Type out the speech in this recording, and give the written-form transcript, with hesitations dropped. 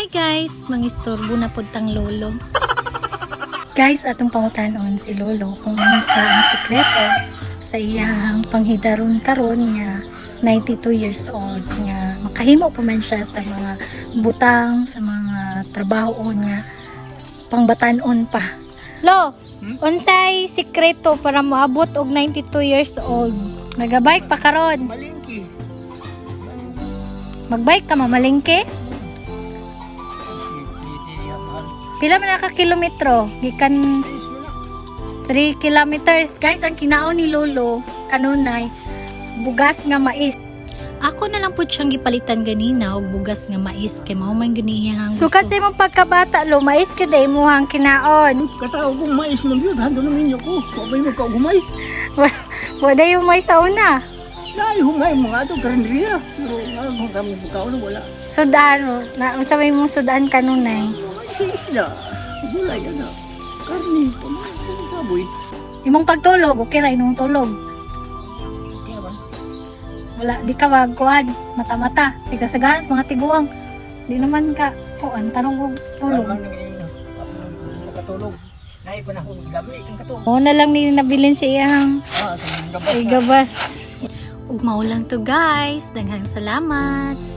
Hi guys, mangistorbo na pud tang lolo. Guys, atong pangutanon si lolo kung ano sa ang sikreto sa iyang panghidaron karon nga 92 years old nga makahimo pa man siya sa mga butang, sa mga trabaho nga pangbatan-on pa. Lo, unsay sikreto para moabot og 92 years old? Nagabike pa karon. Malingki. Magbike ka mamalingke? Pila man ka kilometro? Gikan 3 kilometers. Guys, ang kinaon ni Lolo kanunay bugas nga mais. Ako na lang po siyang gipalitan ganina og bugas nga mais kay mao man ginihang gusto. Sukat sa imong pagkabata lo, mais ka day mo hang kinaon. Katao kong mais man yun. Hando namin niyo ko. Wabay mo ka humay. Wala yung mais sa una. Dahil humay mga ito. Karandriya. Pero kung kami bukaw na wala. Sudan, na sa may mong sudan kanunay. Si isla. Gulay na. Karni. Kaboy. Imong pagtulog, okay ra imong tulog. Kaya ba? Wala, di ka magkuhan, mata-mata. Di ka sagahan, mga tiguang. Di naman ka, kuhan, tarong kong tulog. Nakatulog. Naay pa na akong gabi. Itong katulog. Oo na lang ni nabilin sa iyang Sa gabas na. gabas. Ug maulang to guys, daghang salamat.